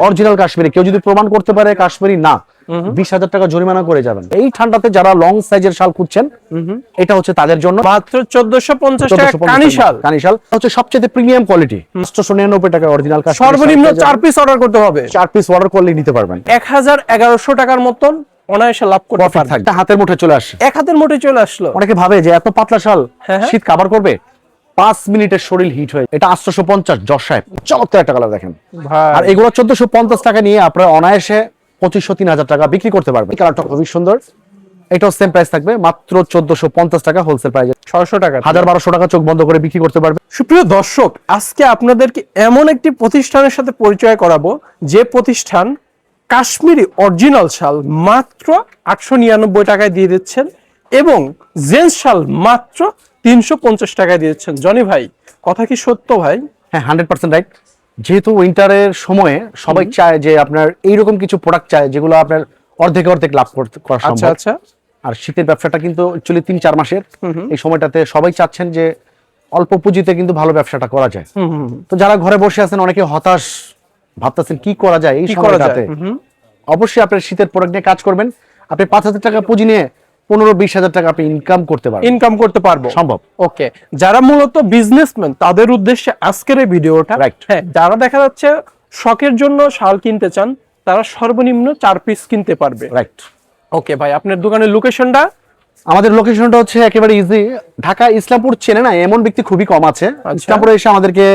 Original Kashmiri. কেউ যদি প্রমাণ করতে পারে কাশ্মীরি না, 20,000 টাকা জরিমানা করে যাবেন। এই ঠান্ডাতে যারা লং সাইজের শাল খুঁজছেন, এটা হচ্ছে তাদের জন্য। মাত্র 1450 টাকা কানিশাল। কানিশাল হচ্ছে সবচেয়ে প্রিমিয়াম কোয়ালিটি। 899 টাকা অরিজিনাল কাশ্মীরি। সর্বনিম্ন 4 পিস অর্ডার করতে হবে। 4 পিস অর্ডার করলে নিতে পারবেন। 1100 টাকার মতন অনায়াসে লাভ করতে পারবেন। হাতের মুঠে চলে আসে। এক হাতের মুঠে চলে আসলো। অনেকে ভাবে যে এত পাতলা শাল শীত কভার করবে, 5 মিনিটের শরীর হিট হয়ে। এটা 850 জজ সাহেব, চমৎকার একটা কালার দেখেন। আর এগুলো 1450 টাকা নিয়ে আপনারা অনায়াসে 2500-3000 টাকা বিক্রি করতে পারবেন। এই কালারটা খুবই সুন্দর। এটাও সেম প্রাইস থাকবে, মাত্র 1450 টাকা হোলসেল প্রাইসে। 600 টাকা, 1200 টাকা চোখ বন্ধ করে বিক্রি করতে পারবে। সুপ্রিয় দর্শক, আজকে আপনাদেরকে এমন একটি প্রতিষ্ঠানের সাথে পরিচয় করাবো, যে প্রতিষ্ঠান কাশ্মীরি অরিজিনাল শাল মাত্র 899 টাকায় দিয়ে দিচ্ছেন এবং জেন্টস শাল মাত্র 350 টাকায় দিয়ে দিচ্ছেন। জনি ভাই, কথা কি সত্য ভাই? হ্যাঁ, 100% রাইট। যেহেতু উইন্টারের সময়ে সবাই চায় যে আপনার এইরকম কিছু প্রোডাক্ট চায় যেগুলো আপনার অর্ধেক লাভ করা সম্ভব। আচ্ছা। আর শীতের ব্যবসাটা কিন্তু অ্যাকচুয়ালি 3-4 মাসের। এই সময়টাতে সবাই চাচ্ছেন যে অল্প পুঁজিতে কিন্তু ভালো ব্যবসাটা করা যায়। তো যারা ঘরে বসে আছেন, অনেকে হতাশ ভাবতেছেন কি করা যায় এই সময়টাতে, অবশ্যই আপনার শীতের প্রোডাক্ট নিয়ে কাজ করবেন। আপনি 5,000 টাকা পুঁজি নিয়ে 15-20,000 টাকা আপনি ইনকাম করতে পারবো সম্ভব। ওকে, যারা মূলত বিজনেসম্যান তাদের উদ্দেশ্যে আজকের এই ভিডিওটা। হ্যাঁ, যারা দেখা যাচ্ছে শখের জন্য শাল কিনতে চান, তারা সর্বনিম্ন 4 পিস কিনতে পারবে। রাইট। ওকে ভাই, আপনার দোকানের লোকেশনটা? আমাদের লোকেশনটা হচ্ছে একেবারে ইজি। ঢাকা ইসলামপুর চেনে না এমন ব্যক্তি খুবই কম আছে। ইসলামপুরে এসে আমাদেরকে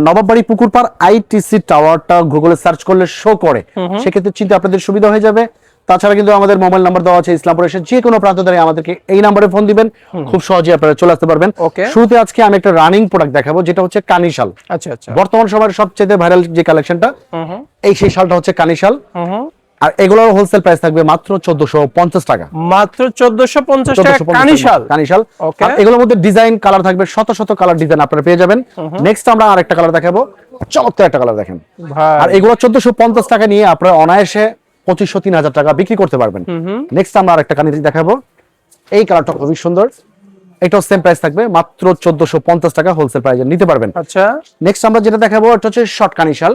নবাববাড়ি পুকুরপাড় আইটিসি টাওয়ারটা গুগলে সার্চ করলে শো করে, সেক্ষেত্রে চিন্তা আপনাদের সুবিধা হয়ে যাবে। তাছাড়া কিন্তু আমাদের মোবাইল নাম্বার দেওয়া আছে। ইসলামপুরে এসে যে কোনো প্রান্ত দ্বারা আমাদেরকে এই নাম্বারে ফোন দিবেন, খুব সহজে আপনারা চলে আসতে পারবেন। শুরুতে আজকে আমি একটা রানিং প্রোডাক্ট দেখাবো, যেটা হচ্ছে কানিশাল। আচ্ছা। বর্তমান সময়ের সবচেয়ে ভাইরাল যে কালেকশনটা, সেই শালটা হচ্ছে কানিশাল। আর এগুলোর হোলসেল প্রাইস থাকবে মাত্র 1450 টাকা। মাত্র 1450 টাকা কানিশাল। আর এগুলোর মধ্যে ডিজাইন কালার থাকবে, শত কালার ডিজাইন আপনারা পেয়ে যাবেন। নেক্সট আমরা আরেকটা কালার দেখাবো, চমৎকার একটা কালার দেখেন। আর এগুলো 1450 টাকা নিয়ে আপনারা অনায়াসে 2500-3000 টাকা বিক্রি করতে পারবেন। নেক্সট আমরা আরেকটা কানি দেখাবো, এই কালারটা খুবই সুন্দর। এটাও সেম প্রাইস থাকবে, মাত্র 1450 টাকা হোলসেল প্রাইসে নিতে পারবেন। আচ্ছা, নেক্সট আমরা যেটা দেখাবো এটা হচ্ছে শর্ট কানিশাল।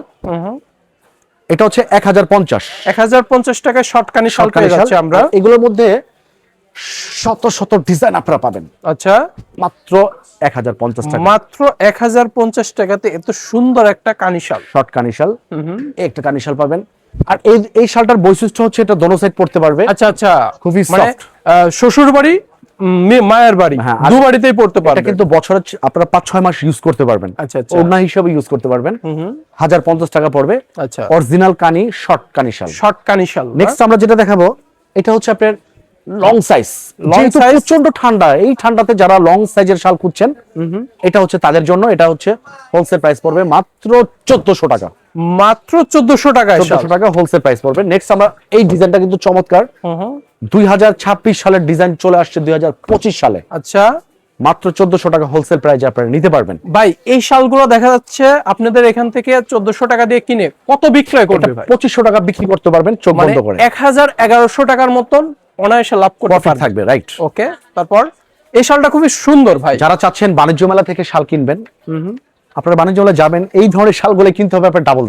এটা হচ্ছে 1050 টাকায় শর্ট কানিশাল পেয়ে যাচ্ছে আমরা। এগুলোর মধ্যে শত ডিজাইন আপনারা পাবেন। আচ্ছা, মাত্র 1050 টাকা। মাত্র 1050 টাকাতে এত সুন্দর একটা কানিশাল, শর্ট কানিশাল। একটা কানিশাল পাবেন। আর এই শালটার বৈশিষ্ট্য হচ্ছে এটা দোনো সাইড পড়তে পারবে। আচ্ছা, খুবই মানে শ্বশুর বাড়ি, মায়ের বাড়ি, দু বাড়িতেই পড়তে পারবে। এটা কিন্তু বছরে আপনারা 5-6 মাস ইউজ করতে পারবেন। আচ্ছা, ওড়না হিসেবে ইউজ করতে পারবেন। 1050 টাকা পড়বে। আচ্ছা, অরিজিনাল কানি শর্ট কানিশাল। নেক্সট আমরা যেটা দেখাবো, এটা হচ্ছে আপনার লং সাইজ। যেহেতু প্রচন্ড ঠান্ডা, এই ঠান্ডাতে যারা লং সাইজের শাল খুঁজছেন, এটা হচ্ছে তাদের জন্য। এটা হচ্ছে হোলসেল প্রাইস পড়বে মাত্র 1400 টাকা। মাত্র 1400 টাকা হোলসেল প্রাইস পড়বে। নেক্সট আমরা এই ডিজাইনটা কিন্তু চমৎকার, 2026 সালের ডিজাইন চলে আসছে 2025 সালে। আচ্ছা, মাত্র 1400 টাকা হোলসেল প্রাইসে আপনারা নিতে পারবেন। ভাই, এই শালগুলো দেখা যাচ্ছে আপনাদের এখান থেকে 1400 টাকা দিয়ে কিনে কত বিক্রয় করবে ভাই? 2500 টাকা বিক্রি করতে পারবেন চোখ বন্ধ করে। 1100 টাকার মতন অনায়াসে লাভ করতে থাকবে। রাইট। ওকে, তারপর এই শালটা খুবই সুন্দর ভাই। যারা চাচ্ছেন বাণিজ্য মেলা থেকে শাল কিনবেন, আপনারা বাণিজ্য মেলা যাবেন, এই ধরনের শালগুলো কিনতে হবে আপনার ডাবল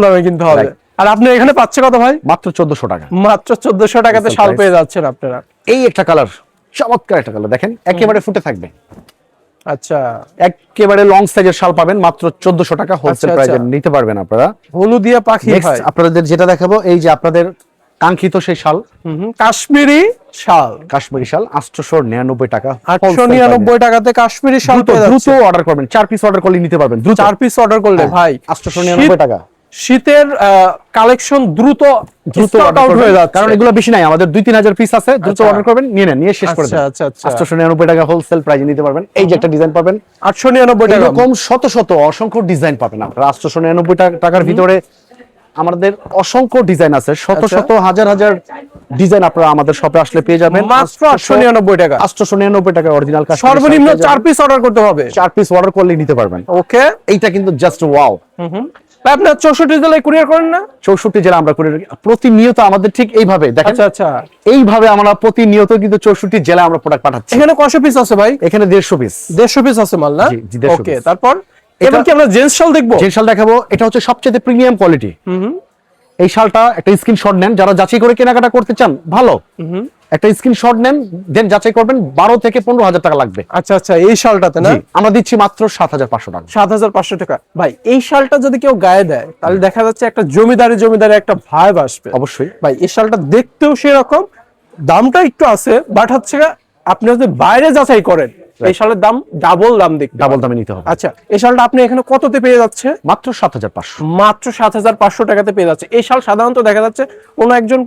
দামে কিনতে হবে। আর আপনি এখানে পাচ্ছে কত ভাই? মাত্র 1400 টাকা। মাত্র 1400 টাকাতে শাল পেয়ে যাচ্ছেন আপনারা। এই একটা কালার, চমৎকার একটা কালার দেখেন, একেবারে ফুটে থাকবে। আচ্ছা, একেবারে লং সাইজের শাল পাবেন মাত্র 1400 টাকা হোলসেল প্রাইসে নিতে পারবেন আপনারা। হলুদিয়া পাখি ভাই। আপনাদের যেটা দেখাবো, এই যে আপনাদের কাঙ্ক্ষিত সেই শাল, কাশ্মীরি শাল 899 টাকা। 899 টাকাতে কাশ্মীরি শাল পেয়ে যাচ্ছেন। দ্রুত অর্ডার করবেন, 4 পিস অর্ডার করলে নিতে পারবেন। 4 পিস অর্ডার করলে ভাই 899 টাকা। শীতের কালেকশন দ্রুত স্টক আউট হয়ে যাচ্ছে, কারণ এগুলো বেশি নাই, আমাদের 2-3000 পিস আছে। দ্রুত অর্ডার করবেন, নিয়ে শেষ করে দেন। আচ্ছা, 899 টাকা হোলসেল প্রাইসে নিতে পারবেন। এই যে একটা ডিজাইন পাবেন 899 টাকা। এরকম শত অসংখ্য ডিজাইন পাবেন আপনারা 899 টাকার ভিতরে। আমাদের অসংখ্য ডিজাইন আছে, শত হাজার ডিজাইন আপনারা আমাদের শপে আসলে পেয়ে যাবেন মাত্র 899 টাকা। 899 টাকা অরিজিনাল কাজ। সর্বনিম্ন 4 পিস অর্ডার করতে হবে। 4 পিস অর্ডার করলে নিতে পারবেন। ওকে, এইটা কিন্তু জাস্ট ওয়াও। আপনারা 64 জেলায় কুরিয়ার করেন না? 64 জেলা আমরা কুরিয়ার প্রতিনিয়ত আমাদের ঠিক এইভাবে দেখেন। আচ্ছা, এইভাবে আমরা প্রতিনিয়ত কিন্তু 64 জেলায় আমরা প্রোডাক্ট পাঠাচ্ছি। এখানে কত পিস আছে ভাই? এখানে 150 পিস। 150 পিস আছে মাল না? ওকে, তারপর এবার কি আমরা জেন্টস শাল দেখবো? যে শাল দেখাবো এটা হচ্ছে সবচেয়ে প্রিমিয়াম কোয়ালিটি। এই শালটা একটা স্ক্রিনশট নেন, যারা যাচাই করে কেনাকাটা করতে চান ভালো একটা স্ক্রিনশট নেন, দেন যাচাই করবেন 12 থেকে 15,000 টাকা লাগবে। আচ্ছা আচ্ছা, এই শালটাতে না আমরা দিচ্ছি মাত্র 7,500 টাকা। 7,500 টাকা। ভাই এই শালটা যদি কেউ গায়ে দেয় তাহলে দেখা যাচ্ছে একটা জমিদারি একটা ভাইব আসবে। অবশ্যই ভাই এই শালটা দেখতেও সেরকম, দামটা একটু আছে, বাট হচ্ছে আপনি যদি বাইরে যাচাই করেন এই শালের দাম ডাবল দাম দেখতে ডাবল দামে নিতে হবে। আচ্ছা, এই শালটা আপনি এখানে কততে পেয়ে যাচ্ছে? মাত্র 7,500। মাত্র 7,500 টাকাতে পেয়ে যাচ্ছে। এই শাল সাধারণত দেখা যাচ্ছে কোন একজন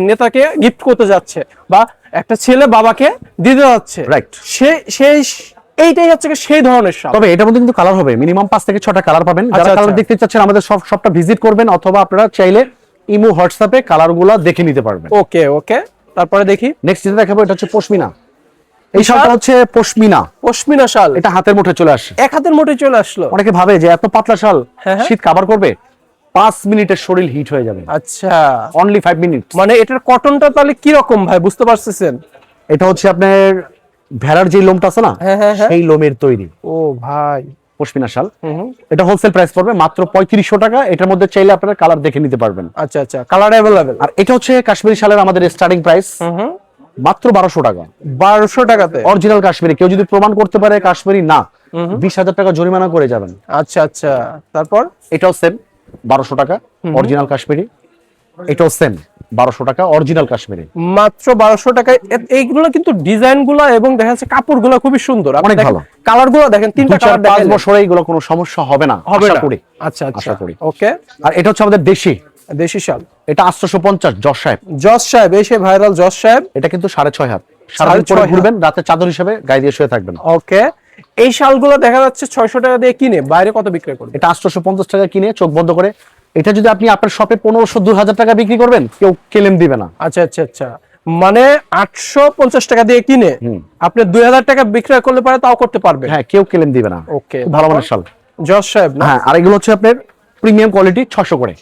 নেতাকে গিফট করতে যাচ্ছে, বা একটা ছেলে বাবাকে দিতে যাচ্ছে, রাইট। সেই এইটাই হচ্ছে সেই ধরনের শাল। তবে এটার মধ্যে কিন্তু কালার হবে, মিনিমাম 5 থেকে 6টা কালার পাবেন। যারা কালার দেখতে চাচ্ছেন আমাদের শপটা ভিজিট করবেন, অথবা আপনারা চাইলে ইমো হোয়াটসঅ্যাপে কালারগুলো দেখে নিতে পারবেন। ওকে ওকে, তারপরে দেখি নেক্সট যেটা দেখাবো এটা হচ্ছে পশমিনা। এই শালটা হচ্ছে পশমিনা শাল। এটা হাতের মুঠে চলে আসে, এক হাতের মুঠে চলে আসলো। অনেকে ভাবে যে এত পাতলা শাল হ্যাঁ। শীত কভার করবে, 5 মিনিটের শরীর হিট হয়ে যাবে। আচ্ছা, অনলি 5 মিনিট। মানে এটার কটনটা তাহলে কি রকম ভাই, বুঝতে পারছেন? এটা হচ্ছে আপনার ভেড়ার যে লোমটা আছে না, সেই লোমের তৈরি। ও ভাই, পশমিনা শাল। এটা হোলসেল প্রাইস পড়বে মাত্র 3500 টাকা। এটার মধ্যে চাইলে আপনারা কালার দেখে নিতে পারবেন। আচ্ছা আচ্ছা, কালার अवेलेबल। আর এটা হচ্ছে কাশ্মীরি শালের আমাদের স্টার্টিং প্রাইস মাত্র 1200 টাকা। 1200 টাকাতে অরিজিনাল কাশ্মীরি। কেউ যদি প্রমাণ করতে পারে কাশ্মীরি না, 20,000 টাকা জরিমানা করে যাবেন। আচ্ছা আচ্ছা, তারপর এটাও সেম 1200 টাকা অরিজিনাল কাশ্মীরি। এটাও সেম 1200 টাকা অরিজিনাল কাশ্মীরি। মাত্র 1200 টাকায়। এইগুলো কিন্তু ডিজাইন গুলো এবং দেখা যাচ্ছে কাপড় গুলো খুবই সুন্দর, অনেক ভালো। কালার গুলো দেখেন, তিনটা কালার দেখেন, 5 বছরে এগুলো কোনো সমস্যা হবে না আশা করি। আচ্ছা আচ্ছা, আশা করি। ওকে। আর এটা হচ্ছে আমাদের দেশি শাল। এটা 850 জজ সাহেব, এই সে ভাইরাল জজ সাহেব। এটা কিন্তু 6.5 হাত। সারাদিন পরে ঘুরবেন, রাতে চাদর হিসেবে গায়ে দিয়ে শুয়ে থাকবেন। ওকে। এই শালগুলো দেখা যাচ্ছে 600 টাকা দিয়ে কিনে বাইরে কত বিক্রি করবে? এটা 850 টাকা কিনে চোখ বন্ধ করে, এটা যদি আপনি আপনার শপে 1500-2000 টাকা বিক্রি করবেন, কেউ ক্লেম দিবে না। আচ্ছা আচ্ছা আচ্ছা, মানে 850 টাকা দিয়ে কিনে আপনি 2000 টাকা বিক্রয় করলে পারে, তাও করতে পারবে। হ্যাঁ, কেউ ক্লেম দিবে না। ওকে, ভালো মানের শাল জজ সাহেব না? হ্যাঁ। আর এগুলো হচ্ছে আপনার প্রিমিয়াম কোয়ালিটি, 600 করে,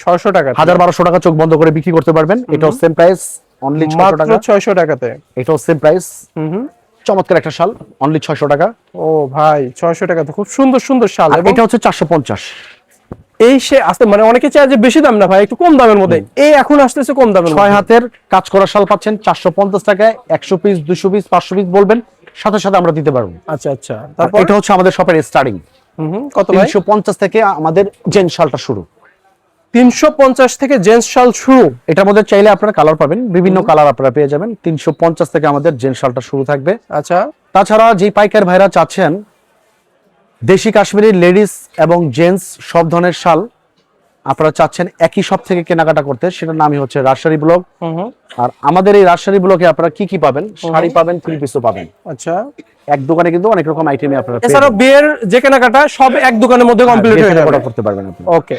600 টাকা, 1000-1200 টাকা চোখ বন্ধ করে বিক্রি করতে পারবেন। এটাও সেম প্রাইস, অনলি 600 টাকা। 600 টাকাতে এটাও সেম প্রাইস। চমৎকার একটা শাল, অনলি 600 টাকা। ও ভাই, 600 টাকাতে খুব সুন্দর সুন্দর শাল। আর এটা হচ্ছে 450। এই সে আসতে, মানে অনেকে চায় যে বেশি দাম না ভাই, একটু কম দামের মধ্যে। এই এখন আসতেছে কম দামের মধ্যে। 6 হাতের কাজ করা শাল পাচ্ছেন 450 টাকায়। 100 পিস, 200 পিস, 500 পিস বলবেন, সাথে সাথে আমরা দিতে পারবো। আচ্ছা আচ্ছা, তারপর এটা হচ্ছে আমাদের শপের স্টার্টিং। কত ভাই? 350 থেকে আমাদের জেন শালটা শুরু। 350 থেকে জেন্টস শাল শুরু। এটার মধ্যে চাইলে আপনারা কালার পাবেন, বিভিন্ন কালার আপনারা পেয়ে যাবেন। 350 থেকে আমাদের জেন শালটা শুরু থাকবে। আচ্ছা, তাছাড়া যে পাইকার ভাইরা চাচ্ছেন দেশি কাশ্মীরি লেডিস এবং জেন্টস সব ধরনের শাল আপনারা চাচ্ছেন একই শপ থেকে কেনাকাটা করতে, সেটার নামই হচ্ছে রাজশাহী ব্লগ। আর আমাদের এই রাজশাহী ব্লগে আপনারা কি কি পাবেন? শাড়ি পাবেন, 3 পিসও পাবেন। আচ্ছা, এক দোকানে কিন্তু অনেক রকম আইটেমই আপনারা এছাড়া বিয়ের যে কেনাকাটা সব এক দোকানের মধ্যে কমপ্লিট হয়ে যাবে, করতে পারবেন আপনি। ওকে।